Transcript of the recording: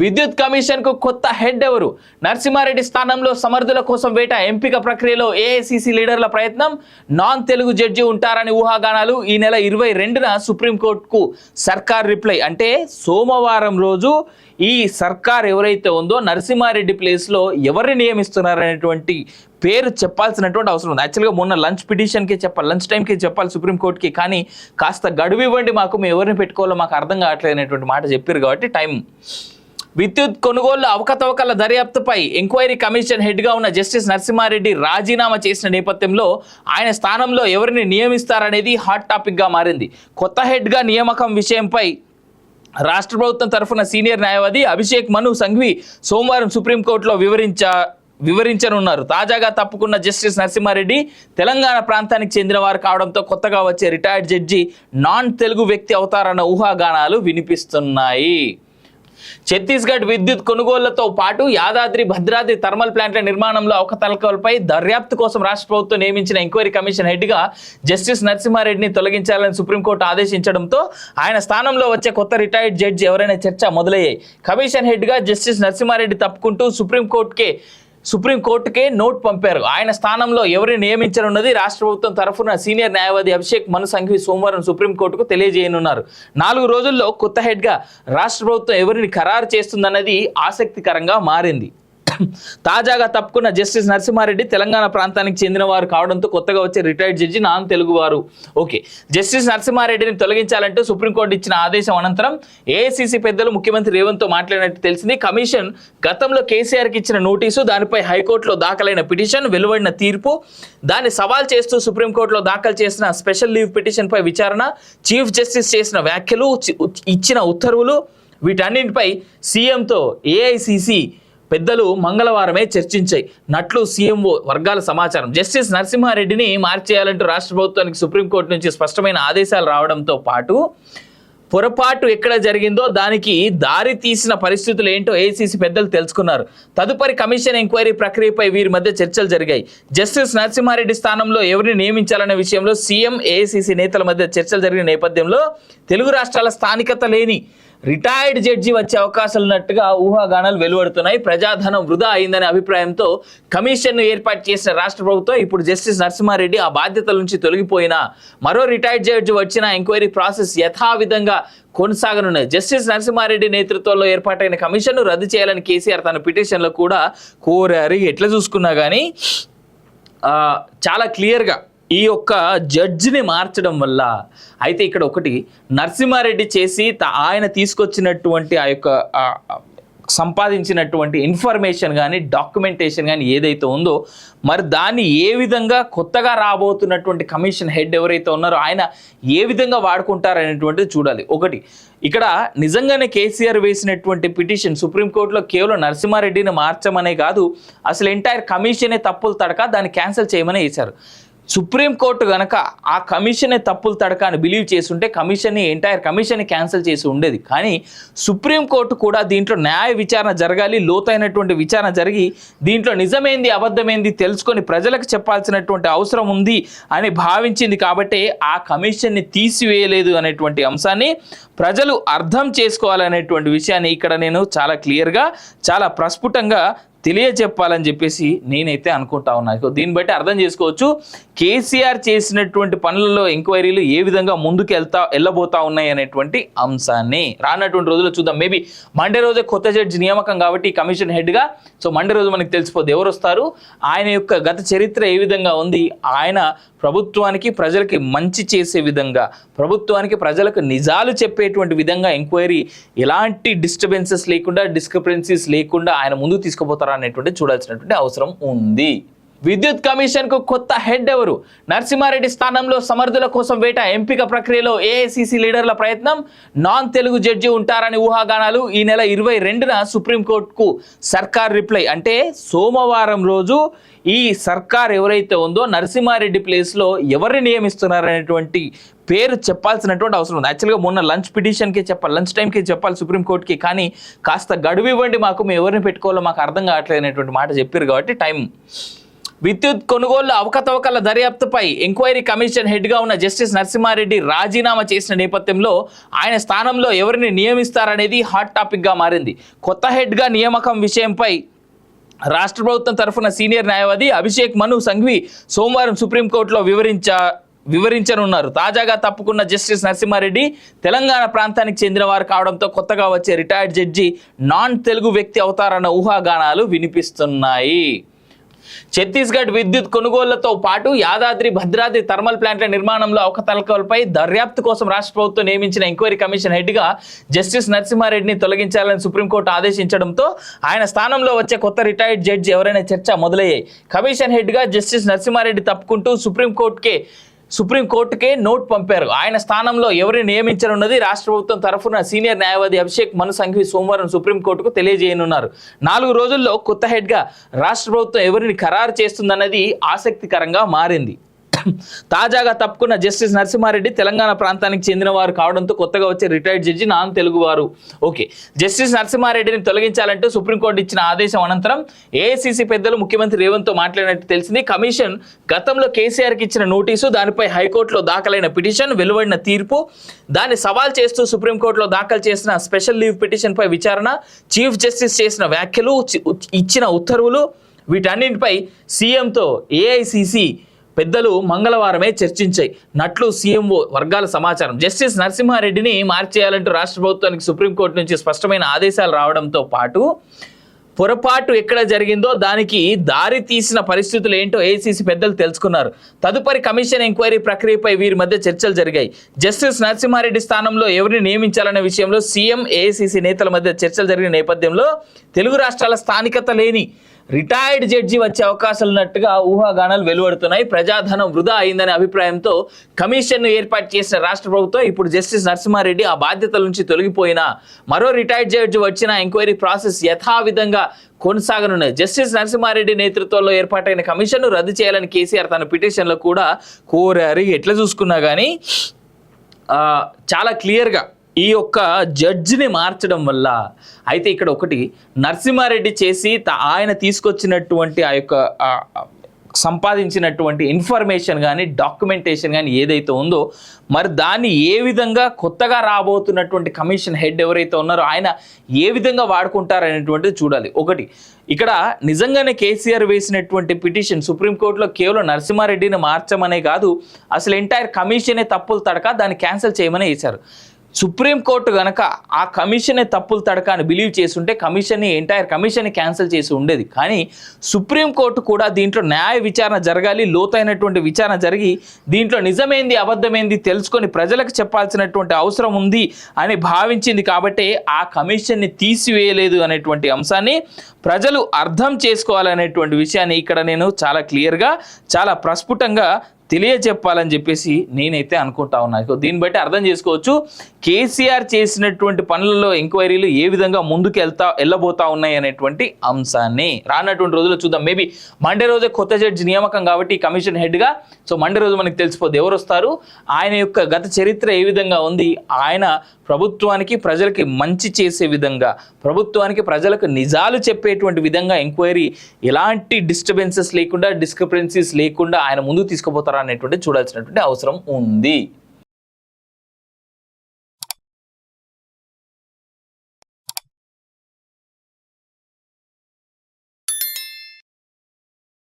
విద్యుత్ కమిషన్ కు కొత్త హెడ్ ఎవరు? నరసింహారెడ్డి స్థానంలో సమర్థుల కోసం వేట. ఎంపిక ప్రక్రియలో ఏఐసిసి లీడర్ల ప్రయత్నం. నాన్ తెలుగు జడ్జి ఉంటారని ఊహాగానాలు. ఈ నెల 22న సుప్రీంకోర్టుకు సర్కార్ రిప్లై. అంటే సోమవారం రోజు ఈ సర్కార్ ఎవరైతే ఉందో నరసింహారెడ్డి ప్లేస్లో ఎవరిని నియమిస్తున్నారనేటువంటి పేరు చెప్పాల్సినటువంటి అవసరం ఉంది. యాక్చువల్గా మొన్న లంచ్ టైంకి చెప్పాలి సుప్రీంకోర్టుకి, కానీ కాస్త గడువు ఇవ్వండి మాకు, మేము ఎవరిని పెట్టుకోవాలో మాకు అర్థం కావట్లేదు అనేటువంటి మాట చెప్పారు కాబట్టి టైం. విద్యుత్ కొనుగోళ్ల అవకతవకల దర్యాప్తుపై ఎంక్వైరీ కమిషన్ హెడ్గా ఉన్న జస్టిస్ నరసింహారెడ్డి రాజీనామా చేసిన నేపథ్యంలో ఆయన స్థానంలో ఎవరిని నియమిస్తారనేది హాట్ టాపిక్గా మారింది. కొత్త హెడ్గా నియామకం విషయంపై రాష్ట్ర ప్రభుత్వం తరఫున సీనియర్ న్యాయవాది అభిషేక్ మను సంఘవి సోమవారం సుప్రీంకోర్టులో వివరించనున్నారు. తాజాగా తప్పుకున్న జస్టిస్ నరసింహారెడ్డి తెలంగాణ ప్రాంతానికి చెందిన వారు కావడంతో కొత్తగా వచ్చే రిటైర్డ్ జడ్జి నాన్ తెలుగు వ్యక్తి అవుతారన్న ఊహాగానాలు వినిపిస్తున్నాయి. ఛత్తీస్గఢ్ విద్యుత్ కొనుగోళ్లతో పాటు యాదాద్రి భద్రాద్రి థర్మల్ ప్లాంట్ల నిర్మాణంలో అవకతవకలపై దర్యాప్తు కోసం రాష్ట్ర ప్రభుత్వం నియమించిన ఎంక్వైరీ కమిషన్ హెడ్గా జస్టిస్ నరసింహారెడ్డిని తొలగించాలని సుప్రీంకోర్టు ఆదేశించడంతో ఆయన స్థానంలో వచ్చే కొత్త రిటైర్డ్ జడ్జి ఎవరైనా చర్చ మొదలయ్యాయి. కమిషన్ హెడ్గా జస్టిస్ నరసింహారెడ్డి తప్పుకుంటూ సుప్రీంకోర్టుకే నోట్ పంపారు. ఆయన స్థానంలో ఎవరిని నియమించనున్నది రాష్ట్ర ప్రభుత్వం తరఫున సీనియర్ న్యాయవాది అభిషేక్ మను సంఘవి సోమవారం సుప్రీంకోర్టుకు తెలియజేయనున్నారు. 4 రోజుల్లో కొత్త హెడ్గా రాష్ట్ర ప్రభుత్వం ఎవరిని ఖరారు చేస్తుందన్నది ఆసక్తికరంగా మారింది. తాజాగా తప్పుకున్న జస్టిస్ నరసింహారెడ్డి తెలంగాణ ప్రాంతానికి చెందిన వారు కావడంతో కొత్తగా వచ్చే రిటైర్డ్ జడ్జి నాన్ తెలుగు వారు. ఓకే, జస్టిస్ నరసింహారెడ్డిని తొలగించాలంటూ సుప్రీంకోర్టు ఇచ్చిన ఆదేశం అనంతరం ఏఐసిసి పెద్దలు ముఖ్యమంత్రి రేవంత్తో మాట్లాడినట్టు తెలిసింది. కమిషన్ గతంలో కేసీఆర్కి ఇచ్చిన నోటీసు, దానిపై హైకోర్టులో దాఖలైన పిటిషన్, వెలువడిన తీర్పు, దాన్ని సవాల్ చేస్తూ సుప్రీంకోర్టులో దాఖలు చేసిన స్పెషల్ లీవ్ పిటిషన్పై విచారణ, చీఫ్ జస్టిస్ చేసిన వ్యాఖ్యలు, ఇచ్చిన ఉత్తర్వులు, వీటన్నింటిపై సీఎంతో ఏఐసిసి పెద్దలు మంగళవారమే చర్చించాయి సీఎంఓ వర్గాల సమాచారం. జస్టిస్ నరసింహారెడ్డిని మార్చేయాలంటూ రాష్ట్ర ప్రభుత్వానికి సుప్రీంకోర్టు నుంచి స్పష్టమైన ఆదేశాలు రావడంతో పాటు పొరపాటు ఎక్కడ జరిగిందో దానికి దారి తీసిన పరిస్థితులు ఏంటో ఏఐసిసి పెద్దలు తెలుసుకున్నారు. తదుపరి కమిషన్ ఎంక్వైరీ ప్రక్రియపై వీరి మధ్య చర్చలు జరిగాయి. జస్టిస్ నరసింహారెడ్డి స్థానంలో ఎవరిని నియమించాలనే విషయంలో సీఎం, ఏఐసిసి నేతల మధ్య చర్చలు జరిగిన నేపథ్యంలో తెలుగు రాష్ట్రాల స్థానికత లేని రిటైర్డ్ జడ్జి వచ్చే అవకాశాలు ఉన్నట్టుగా ఊహాగానాలు వెలువడుతున్నాయి. ప్రజాధనం వృధా అయిందనే అభిప్రాయంతో కమిషన్ను ఏర్పాటు చేసిన రాష్ట్ర ప్రభుత్వం ఇప్పుడు జస్టిస్ నరసింహారెడ్డి ఆ బాధ్యతల నుంచి తొలగిపోయినా మరో రిటైర్డ్ జడ్జి వచ్చిన ఎంక్వైరీ ప్రాసెస్ యథావిధంగా కొనసాగనున్నది. జస్టిస్ నరసింహారెడ్డి నేతృత్వంలో ఏర్పాటైన కమిషన్ను రద్దు చేయాలని కేసీఆర్ తన పిటిషన్లో కూడా కోరారు. ఎట్లా చూసుకున్నా కానీ చాలా క్లియర్గా ఈ యొక్క జడ్జిని మార్చడం వల్ల అయితే ఇక్కడ ఒకటి నరసింహారెడ్డి చేసి ఆయన తీసుకొచ్చినటువంటి ఆ యొక్క సంపాదించినటువంటి ఇన్ఫర్మేషన్ కానీ డాక్యుమెంటేషన్ కానీ ఏదైతే ఉందో మరి దాన్ని ఏ విధంగా కొత్తగా రాబోతున్నటువంటి కమిషన్ హెడ్ ఎవరైతే ఉన్నారో ఆయన ఏ విధంగా వాడుకుంటారనేటువంటిది చూడాలి. ఒకటి ఇక్కడ నిజంగానే కేసీఆర్ వేసినటువంటి పిటిషన్ సుప్రీంకోర్టులో కేవలం నరసింహారెడ్డిని మార్చమనే కాదు, అసలు ఎంటైర్ కమిషనే తప్పులు తడక దాన్ని క్యాన్సిల్ చేయమని వేశారు. సుప్రీంకోర్టు కనుక ఆ కమిషనే తప్పులు తడక అని బిలీవ్ చేస్తుంటే ఎంటైర్ కమిషన్ని క్యాన్సిల్ చేసి ఉండేది. కానీ సుప్రీంకోర్టు కూడా దీంట్లో న్యాయ విచారణ జరగాలి, లోతైనటువంటి విచారణ జరిగి దీంట్లో నిజమేంది అబద్ధమేంది తెలుసుకొని ప్రజలకు చెప్పాల్సినటువంటి అవసరం ఉంది అని భావించింది. కాబట్టి ఆ కమిషన్ని తీసివేయలేదు అనేటువంటి అంశాన్ని ప్రజలు అర్థం చేసుకోవాలనేటువంటి విషయాన్ని ఇక్కడ నేను చాలా క్లియర్గా చాలా ప్రస్ఫుటంగా తెలియజెప్పాలని చెప్పేసి నేనైతే అనుకుంటా ఉన్నాను. దీన్ని బట్టి అర్థం చేసుకోవచ్చు కేసీఆర్ చేసినటువంటి పనులలో ఎంక్వైరీలు ఏ విధంగా ముందుకు వెళ్ళబోతా ఉన్నాయి అనేటువంటి అంశాన్ని రానటువంటి రోజుల్లో చూద్దాం. మేబీ మండే రోజే కొత్త జడ్జి నియామకం కాబట్టి ఈ కమిషన్ హెడ్గా మండే రోజు మనకి తెలిసిపోద్ది ఎవరు వస్తారు, ఆయన యొక్క గత చరిత్ర ఏ విధంగా ఉంది, ఆయన ప్రభుత్వానికి ప్రజలకి మంచి చేసే విధంగా, ప్రభుత్వానికి ప్రజలకు నిజాలు చెప్పేటువంటి విధంగా ఎంక్వైరీ ఎలాంటి డిస్టర్బెన్సెస్ లేకుండా, డిస్క్రిపెన్సీస్ లేకుండా ఆయన ముందుకు తీసుకుపోతారా అనేటువంటి చూడాల్సినటువంటి అవసరం ఉంది. విద్యుత్ కమిషన్ కు కొత్త హెడ్ ఎవరు? నరసింహారెడ్డి స్థానంలో సమర్థుల కోసం వేట. ఎంపిక ప్రక్రియలో ఏఐసిసి లీడర్ల ప్రయత్నం. నాన్ తెలుగు జడ్జి ఉంటారని ఊహాగానాలు. ఈ నెల 22న సుప్రీంకోర్టుకు సర్కార్ రిప్లై. అంటే సోమవారం రోజు ఈ సర్కార్ ఎవరైతే ఉందో నరసింహారెడ్డి ప్లేస్లో ఎవరిని నియమిస్తున్నారనేటువంటి పేరు చెప్పాల్సినటువంటి అవసరం ఉంది. యాక్చువల్గా మొన్న లంచ్ టైంకి చెప్పాలి సుప్రీంకోర్టుకి, కానీ కాస్త గడువు ఇవ్వండి మాకు, మేము ఎవరిని పెట్టుకోవాలో మాకు అర్థం కావట్లేదు అనేటువంటి మాట చెప్పారు కాబట్టి టైం. విద్యుత్ కొనుగోళ్ల అవకతవకల దర్యాప్తుపై ఎంక్వైరీ కమిషన్ హెడ్గా ఉన్న జస్టిస్ నరసింహారెడ్డి రాజీనామా చేసిన నేపథ్యంలో ఆయన స్థానంలో ఎవరిని నియమిస్తారనేది హాట్ టాపిక్గా మారింది. కొత్త హెడ్గా నియామకం విషయంపై రాష్ట్ర ప్రభుత్వం తరఫున సీనియర్ న్యాయవాది అభిషేక్ మను సంఘవి సోమవారం సుప్రీంకోర్టులో వివరించనున్నారు. తాజాగా తప్పుకున్న జస్టిస్ నరసింహారెడ్డి తెలంగాణ ప్రాంతానికి చెందిన వారు కావడంతో కొత్తగా వచ్చే రిటైర్డ్ జడ్జి నాన్ తెలుగు వ్యక్తి అవుతారన్న ఊహాగానాలు వినిపిస్తున్నాయి. ఛత్తీస్గఢ్ విద్యుత్ కొనుగోళ్లతో పాటు యాదాద్రి భద్రాద్రి థర్మల్ ప్లాంట్ల నిర్మాణంలో అవకతవకలపై దర్యాప్తు కోసం రాష్ట్ర ప్రభుత్వం నియమించిన ఎంక్వైరీ కమిషన్ హెడ్గా జస్టిస్ నరసింహారెడ్డిని తొలగించాలని సుప్రీంకోర్టు ఆదేశించడంతో ఆయన స్థానంలో వచ్చే కొత్త రిటైర్డ్ జడ్జి ఎవరైనా చర్చ మొదలయ్యాయి. కమిషన్ హెడ్గా జస్టిస్ నరసింహారెడ్డి తప్పుకుంటూ సుప్రీంకోర్టుకే నోట్ పంపారు. ఆయన స్థానంలో ఎవరిని నియమించనున్నది రాష్ట్ర ప్రభుత్వం తరఫున సీనియర్ న్యాయవాది అభిషేక్ మను సంఘవి సోమవారం సుప్రీంకోర్టుకు తెలియజేయనున్నారు. 4 రోజుల్లో కొత్త హెడ్గా రాష్ట్ర ప్రభుత్వం ఎవరిని ఖరారు చేస్తుందన్నది ఆసక్తికరంగా మారింది. తాజాగా తప్పుకున్న జస్టిస్ నరసింహారెడ్డి తెలంగాణ ప్రాంతానికి చెందిన వారు కావడంతో కొత్తగా వచ్చే రిటైర్డ్ జడ్జి నాన్ తెలుగు వారు. ఓకే, జస్టిస్ నరసింహారెడ్డిని తొలగించాలంటూ సుప్రీంకోర్టు ఇచ్చిన ఆదేశం అనంతరం ఏఐసీసీ పెద్దలు ముఖ్యమంత్రి రేవంత్తో మాట్లాడినట్టు తెలిసింది. కమిషన్ గతంలో కేసీఆర్కి ఇచ్చిన నోటీసు, దానిపై హైకోర్టులో దాఖలైన పిటిషన్, వెలువడిన తీర్పు, దాన్ని సవాల్ చేస్తూ సుప్రీంకోర్టులో దాఖలు చేసిన స్పెషల్ లీవ్ పిటిషన్పై విచారణ, చీఫ్ జస్టిస్ చేసిన వ్యాఖ్యలు, ఇచ్చిన ఉత్తర్వులు, వీటన్నింటిపై సీఎంతో ఏఐసీసీ పెద్దలు మంగళవారమే చర్చించాయి సీఎంఓ వర్గాల సమాచారం. జస్టిస్ నరసింహారెడ్డిని మార్చేయాలంటూ రాష్ట్ర ప్రభుత్వానికి సుప్రీంకోర్టు నుంచి స్పష్టమైన ఆదేశాలు రావడంతో పాటు పొరపాటు ఎక్కడ జరిగిందో దానికి దారి తీసిన పరిస్థితులు ఏంటో ఏఐసీసీ పెద్దలు తెలుసుకున్నారు. తదుపరి కమిషన్ ఎంక్వైరీ ప్రక్రియపై వీరి మధ్య చర్చలు జరిగాయి. జస్టిస్ నరసింహారెడ్డి స్థానంలో ఎవరిని నియమించాలనే విషయంలో సీఎం, ఏఐసీసీ నేతల మధ్య చర్చలు జరిగిన నేపథ్యంలో తెలుగు రాష్ట్రాల స్థానికత లేని రిటైర్డ్ జడ్జి వచ్చే అవకాశాలు ఉన్నట్టుగా ఊహాగానాలు వెలువడుతున్నాయి. ప్రజాధనం వృధా అయిందనే అభిప్రాయంతో కమిషన్ను ఏర్పాటు చేసిన రాష్ట్ర ప్రభుత్వం ఇప్పుడు జస్టిస్ నరసింహారెడ్డి ఆ బాధ్యతల నుంచి తొలగిపోయినా మరో రిటైర్డ్ జడ్జి వచ్చిన ఎంక్వైరీ ప్రాసెస్ యథావిధంగా కొనసాగనున్నాయి. జస్టిస్ నరసింహారెడ్డి నేతృత్వంలో ఏర్పాటైన కమిషన్ను రద్దు చేయాలని కేసీఆర్ తన పిటిషన్లో కూడా కోరారు. ఎట్లా చూసుకున్నా కానీ చాలా క్లియర్గా ఈ యొక్క జడ్జిని మార్చడం వల్ల అయితే ఇక్కడ ఒకటి నరసింహారెడ్డి చేసి ఆయన తీసుకొచ్చినటువంటి ఆ యొక్క సంపాదించినటువంటి ఇన్ఫర్మేషన్ కానీ డాక్యుమెంటేషన్ కానీ ఏదైతే ఉందో మరి దాన్ని ఏ విధంగా కొత్తగా రాబోతున్నటువంటి కమిషన్ హెడ్ ఎవరైతే ఉన్నారో ఆయన ఏ విధంగా వాడుకుంటారనేటువంటిది చూడాలి. ఒకటి ఇక్కడ నిజంగానే కేసీఆర్ వేసినటువంటి పిటిషన్ సుప్రీంకోర్టులో కేవలం నరసింహారెడ్డిని మార్చమనే కాదు, అసలు ఎంటైర్ కమిషనే తప్పులు తడక దాన్ని క్యాన్సిల్ చేయమని వేశారు. సుప్రీంకోర్టు కనుక ఆ కమిషనే తప్పులు తడక అని బిలీవ్ చేస్తుంటే ఎంటైర్ కమిషన్ని క్యాన్సిల్ చేసి ఉండేది. కానీ సుప్రీంకోర్టు కూడా దీంట్లో న్యాయ విచారణ జరగాలి, లోతైనటువంటి విచారణ జరిగి దీంట్లో నిజమేంది అబద్ధమేంది తెలుసుకొని ప్రజలకు చెప్పాల్సినటువంటి అవసరం ఉంది అని భావించింది. కాబట్టి ఆ కమిషన్ని తీసివేయలేదు అనేటువంటి అంశాన్ని ప్రజలు అర్థం చేసుకోవాలనేటువంటి విషయాన్ని ఇక్కడ నేను చాలా క్లియర్గా చాలా ప్రస్ఫుటంగా తెలియజెప్పాలని చెప్పేసి నేనైతే అనుకుంటా ఉన్నాను. దీన్ని బట్టి అర్థం చేసుకోవచ్చు కేసీఆర్ చేసినటువంటి పనులలో ఎంక్వైరీలు ఏ విధంగా ముందుకు వెళ్ళబోతా ఉన్నాయి అనేటువంటి అంశాన్ని రానటువంటి రోజుల్లో చూద్దాం. మేబీ మండే రోజే కొత్త జడ్జి నియామకం కాబట్టి కమిషన్ హెడ్గా మండే రోజు మనకి తెలిసిపోద్ది ఎవరు వస్తారు, ఆయన యొక్క గత చరిత్ర ఏ విధంగా ఉంది, ఆయన ప్రభుత్వానికి ప్రజలకి మంచి చేసే విధంగా ప్రభుత్వానికి ప్రజలకు నిజాలు చెప్పేటువంటి విధంగా ఎంక్వైరీ ఎలాంటి డిస్టర్బెన్సెస్ లేకుండా డిస్క్రిపెన్సీస్ లేకుండా ఆయన ముందుకు తీసుకుపోతారా అనేటువంటి చూడాల్సినటువంటి అవసరం ఉంది.